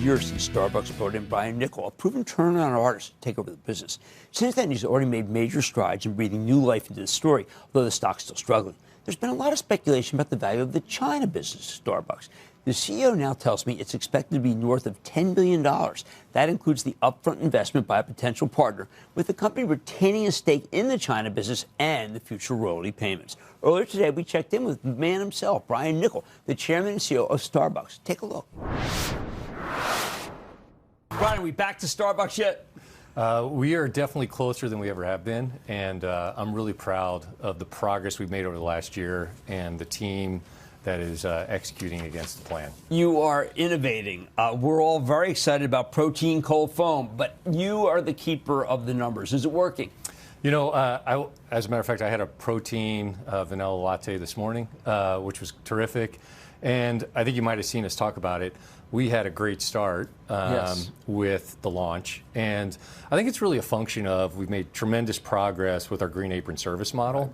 years since Starbucks brought in Brian Niccol, a proven turnaround artist, to take over the business. Since then, he's already made major strides in breathing new life into the story, although the stock's still struggling. There's been a lot of speculation about the value of the China business, Starbucks. The CEO now tells me it's expected to be north of $10 billion. That includes the upfront investment by a potential partner, with the company retaining a stake in the China business and the future royalty payments. Earlier today, we checked in with the man himself, Brian Niccol, the chairman and CEO of Starbucks. Take a look. Brian, are we back to Starbucks yet? We are definitely closer than we ever have been, and I'm really proud of the progress we've made over the last year and the team that is executing against the plan. You are innovating. We're all very excited about protein cold foam, but you are the keeper of the numbers. Is it working? You know, as a matter of fact, I had a protein vanilla latte this morning, which was terrific. And I think you might have seen us talk about it. We had a great start with the launch. And I think it's really a function of we've made tremendous progress with our Green Apron service model. Right.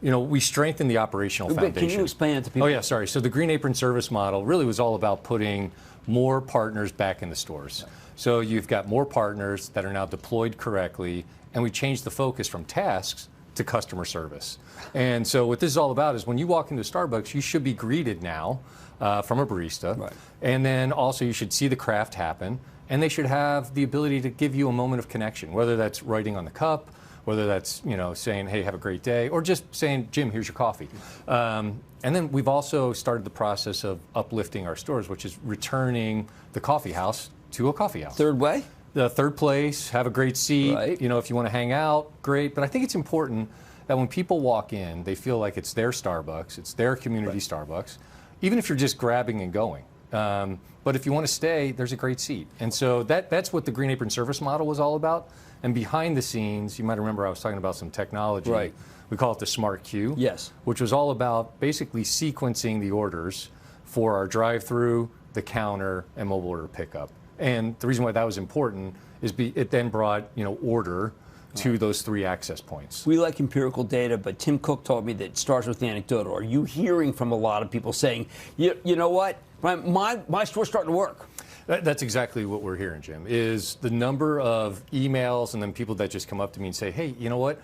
You know, we strengthened the operational foundation. Can you explain it to people? Oh, yeah, sorry. So the Green Apron service model really was all about putting more partners back in the stores. Right. So you've got more partners that are now deployed correctly, and we changed the focus from tasks to customer service. And so what this is all about is when you walk into Starbucks, you should be greeted now from a barista. Right. And then also you should see the craft happen, and they should have the ability to give you a moment of connection, whether that's writing on the cup, whether that's, you know, saying, hey, have a great day, or just saying, Jim, here's your coffee. And then we've also started the process of uplifting our stores, which is returning the coffee house to a coffee house. Third way? The third place, have a great seat. Right. You know, if you want to hang out, great. But I think it's important that when people walk in, they feel like it's their Starbucks, it's their community Starbucks, even if you're just grabbing and going. But if you want to stay, there's a great seat. And so that's what the Green Apron service model was all about. And behind the scenes, you might remember I was talking about some technology. Right. We call it the Smart Queue. Yes. Which was all about basically sequencing the orders for our drive-through, the counter, and mobile order pickup. And the reason why that was important is it then brought, you know, order to those three access points. We like empirical data, but Tim Cook told me that it starts with anecdotal. Are you hearing from a lot of people saying, you know what, my store's starting to work? That's exactly what we're hearing, Jim, is the number of emails and then people that just come up to me and say, hey, you know what,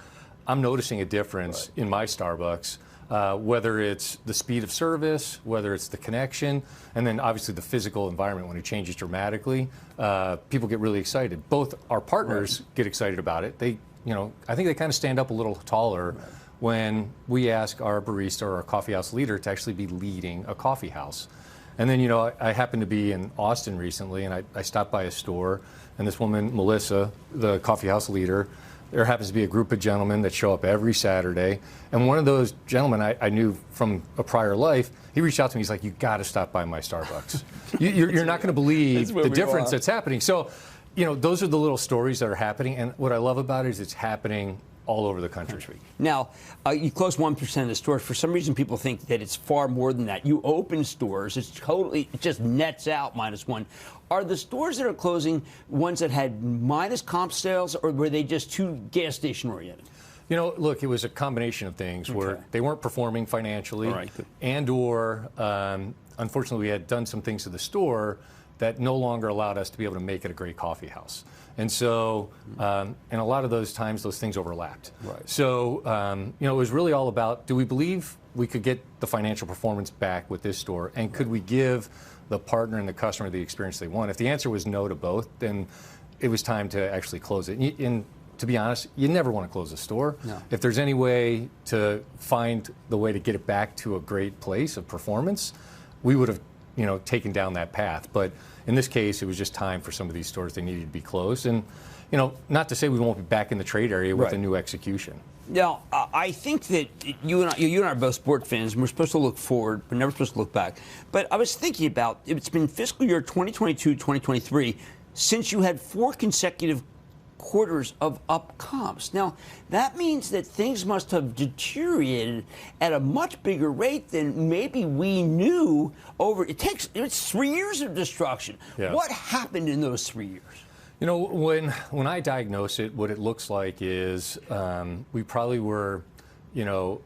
I'm noticing a difference in my Starbucks, whether it's the speed of service, whether it's the connection, and then obviously the physical environment when it changes dramatically. People get really excited. Both our partners get excited about it. They, you know, I think they kind of stand up a little taller when we ask our barista or our coffee house leader to actually be leading a coffee house. And then, you know, I happened to be in Austin recently, and I stopped by a store, and this woman, Melissa, the coffee house leader, there happens to be a group of gentlemen that show up every Saturday. And one of those gentlemen I knew from a prior life, he reached out to me. He's like, you got to stop by my Starbucks. You're not going to believe the difference that's happening. So, you know, those are the little stories that are happening. And what I love about it is it's happening all over the country. Now, you close 1% of the stores. For some reason, people think that it's far more than that. You open stores, it just nets out -1. Are the stores that are closing ones that had minus comp sales, or were they just too gas station oriented? You know, look, it was a combination of things where they weren't performing financially, and or unfortunately we had done some things to the store that no longer allowed us to be able to make it a great coffee house. And so, and a lot of those times, those things overlapped. Right. So, you know, it was really all about, do we believe we could get the financial performance back with this store? And could we give the partner and the customer the experience they want? If the answer was no to both, then it was time to actually close it. And to be honest, you never want to close a store. No. If there's any way to find the way to get it back to a great place of performance, we would have, you know, taken down that path. But in this case, it was just time for some of these stores. They needed to be closed. And, you know, not to say we won't be back in the trade area with a new execution. Now, I think that you and I are both sport fans, and we're supposed to look forward, but never supposed to look back. But I was thinking about, it's been fiscal year 2022, 2023, since you had 4 consecutive quarters of up comps. Now, that means that things must have deteriorated at a much bigger rate than maybe we knew it's 3 years of destruction. Yeah. What happened in those 3 years? You know, when I diagnose it, what it looks like is we probably were, you know,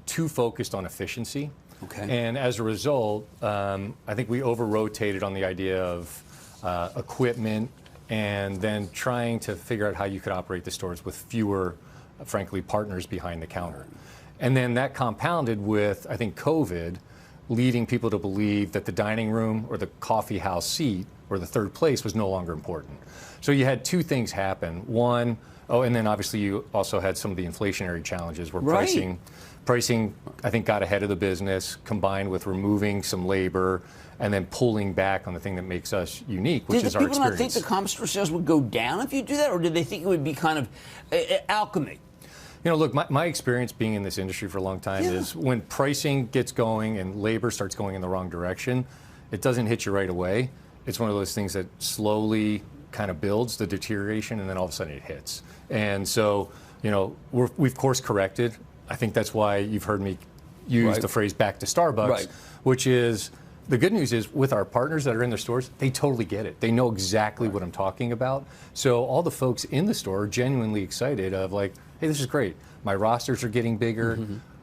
too focused on efficiency. Okay. And as a result, I think we over-rotated on the idea of equipment and then trying to figure out how you could operate the stores with fewer, frankly, partners behind the counter. And then that compounded with, I think, COVID, leading people to believe that the dining room or the coffee house seat or the third place was no longer important. So you had two things happen. One, and then obviously you also had some of the inflationary challenges where pricing, I think, got ahead of the business, combined with removing some labor and then pulling back on the thing that makes us unique, which is our experience. Did people not think the comp store sales would go down if you do that, or did they think it would be kind of alchemy? You know, look, my experience being in this industry for a long time is when pricing gets going and labor starts going in the wrong direction, it doesn't hit you right away. It's one of those things that slowly kind of builds the deterioration, and then all of a sudden it hits. And so, you know, we've course corrected. I think that's why you've heard me use the phrase back to Starbucks, which is, the good news is with our partners that are in their stores, they totally get it. They know exactly what I'm talking about. So all the folks in the store are genuinely excited of like, hey, this is great. My rosters are getting bigger.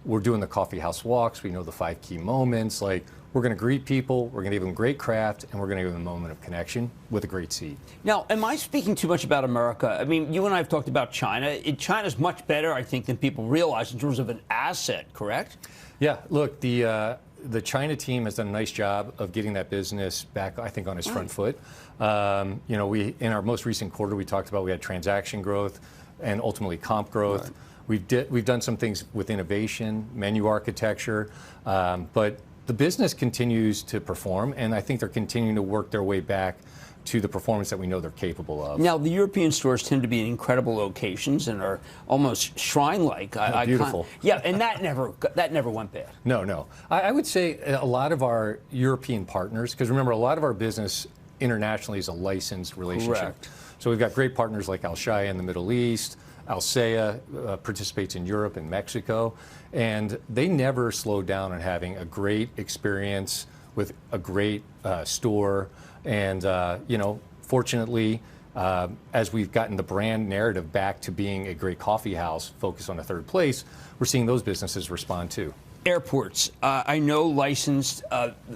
We're doing the coffee house walks. We know the 5 key moments. Like, we're going to greet people. We're going to give them great craft, and we're going to give them a moment of connection with a great seat. Now, am I speaking too much about America? I mean, you and I have talked about China. China's much better, I think, than people realize in terms of an asset, correct? Yeah, look, the China team has done a nice job of getting that business back, I think, on its front foot. You know, in our most recent quarter, we talked about we had transaction growth and ultimately comp growth. We've done some things with innovation, menu architecture, but the business continues to perform, and I think they're continuing to work their way back to the performance that we know they're capable of. Now, the European stores tend to be in incredible locations and are almost shrine-like. Beautiful. Yeah, and that never went bad. No. I would say a lot of our European partners, because remember, a lot of our business internationally is a licensed relationship. Correct. So we've got great partners like Alshaya in the Middle East. Alsea participates in Europe and Mexico, and they never slowed down on having a great experience with a great store. And you know, fortunately, as we've gotten the brand narrative back to being a great coffee house focused on a third place, we're seeing those businesses respond too. Airports, I know licensed.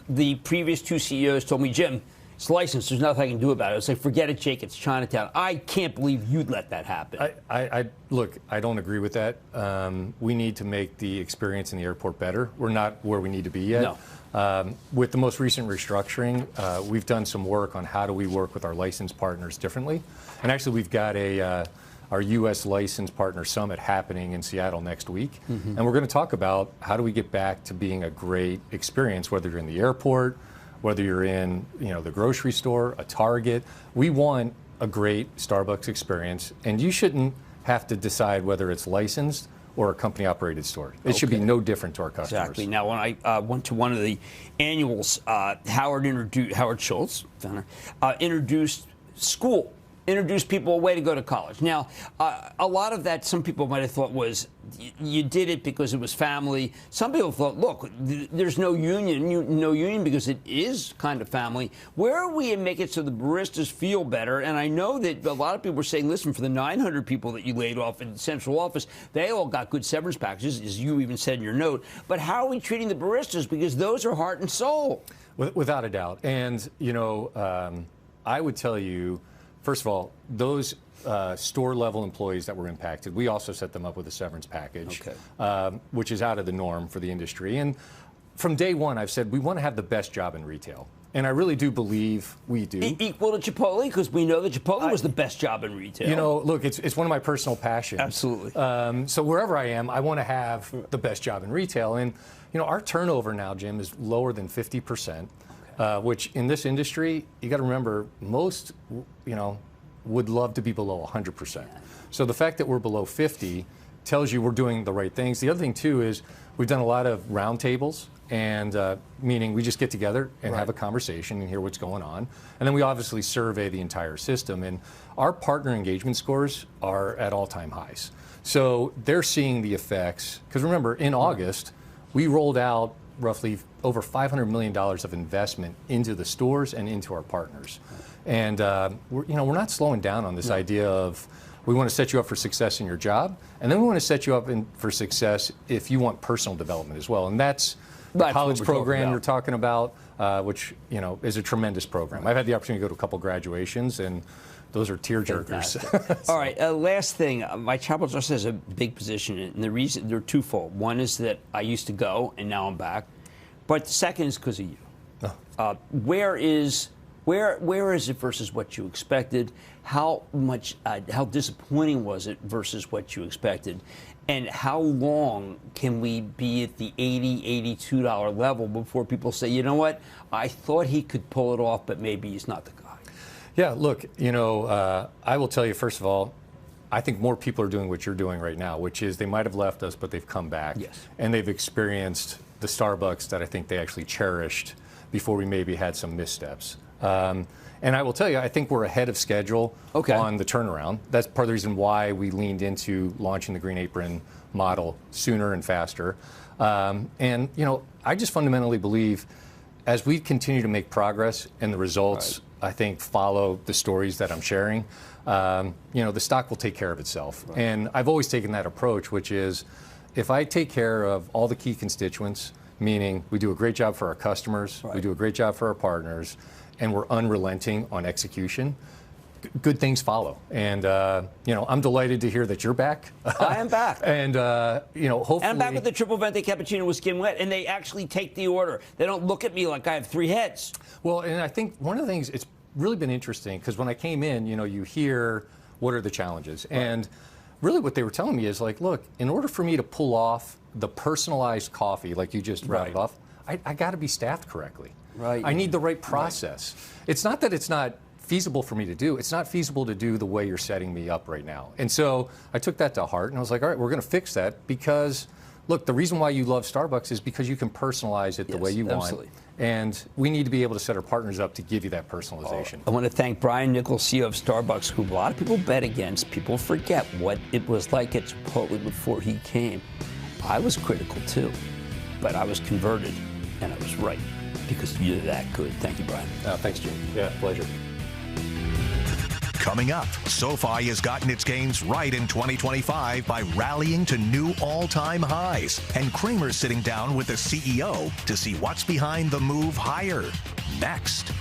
The previous 2 CEOs told me, Jim, it's licensed. There's nothing I can do about it. It's like, forget it, Jake. It's Chinatown. I can't believe you'd let that happen. Look, I don't agree with that. We need to make the experience in the airport better. We're not where we need to be yet. No. With the most recent restructuring, we've done some work on how do we work with our licensed partners differently. And actually, we've got our U.S. licensed partner summit happening in Seattle next week. And we're going to talk about how do we get back to being a great experience, whether you're in the airport, whether you're in, you know, the grocery store, a Target. We want a great Starbucks experience, and you shouldn't have to decide whether it's licensed or a company-operated store. It should be no different to our customers. Exactly. Now, when I went to one of the annuals, Howard Schultz, introduced people a way to go to college. Now, a lot of that, some people might have thought was you did it because it was family. Some people thought, look, there's no union because it is kind of family. Where are we in make it so the baristas feel better? And I know that a lot of people were saying, listen, for the 900 people that you laid off in the central office, they all got good severance packages, as you even said in your note. But how are we treating the baristas? Because those are heart and soul. Without a doubt. And, you know, I would tell you, first of all, those store-level employees that were impacted, we also set them up with a severance package, which is out of the norm for the industry. And from day one, I've said we want to have the best job in retail. And I really do believe we do. Equal to Chipotle, because we know that Chipotle was the best job in retail. You know, look, it's one of my personal passions. Absolutely. So wherever I am, I want to have the best job in retail. And, you know, our turnover now, Jim, is lower than 50%, which in this industry, you got to remember, most, you know, would love to be below 100%. So the fact that we're below 50 tells you we're doing the right things. The other thing, too, is we've done a lot of roundtables, and meaning we just get together and have a conversation and hear what's going on. And then we obviously survey the entire system. And our partner engagement scores are at all-time highs. So they're seeing the effects. Because remember, in August, we rolled out roughly over $500 million of investment into the stores and into our partners. And we're not slowing down on this idea of we want to set you up for success in your job, and then we want to set you up for success if you want personal development as well. And that's That's college what we're talking program about. you're talking about, which is a tremendous program. I've had the opportunity to go to a couple graduations, and those are tear jerkers. All right, last thing. My chapel trust has a big position, and the reason they're twofold. One is that I used to go, and now I'm back. But the second is because of you. Oh. Where is it versus what you expected? How disappointing was it versus what you expected? And how long can we be at the $80, $82 level before people say, you know what, I thought he could pull it off, but maybe he's not the guy? Yeah, look, I will tell you, first of all, I think more people are doing what you're doing right now, which is they might have left us, but they've come back. Yes. And they've experienced the Starbucks that I think they actually cherished before we maybe had some missteps. And I will tell you, I think we're ahead of schedule on the turnaround. That's part of the reason why we leaned into launching the Green Apron model sooner and faster. And I just fundamentally believe as we continue to make progress and the results, I think, follow the stories that I'm sharing, the stock will take care of itself. Right. And I've always taken that approach, which is if I take care of all the key constituents, meaning we do a great job for our customers, we do a great job for our partners, and we're unrelenting on execution, good things follow. And, I'm delighted to hear that you're back. I am back. And, hopefully. And I'm back with the triple venti cappuccino with skim wet, and they actually take the order. They don't look at me like I have 3 heads. Well, and I think one of the things, it's really been interesting, because when I came in, you hear what are the challenges. Right. And really what they were telling me is like, look, in order for me to pull off the personalized coffee, like you just rattled off, I got to be staffed correctly. Right. I need the right process. Right. It's not that it's not feasible for me to do. It's not feasible to do the way you're setting me up right now. And so I took that to heart, and I was like, all right, we're going to fix that, because, look, the reason why you love Starbucks is because you can personalize it the way you want. And we need to be able to set our partners up to give you that personalization. I want to thank Brain Niccol, CEO of Starbucks, who a lot of people bet against. People forget what it was like at Chipotle before he came. I was critical too, but I was converted, and I was right, because you're that good. Thank you, Brian. Thanks, Jim. Yeah, pleasure. Coming up, SoFi has gotten its gains right in 2025 by rallying to new all-time highs. And Cramer's sitting down with the CEO to see what's behind the move higher. Next.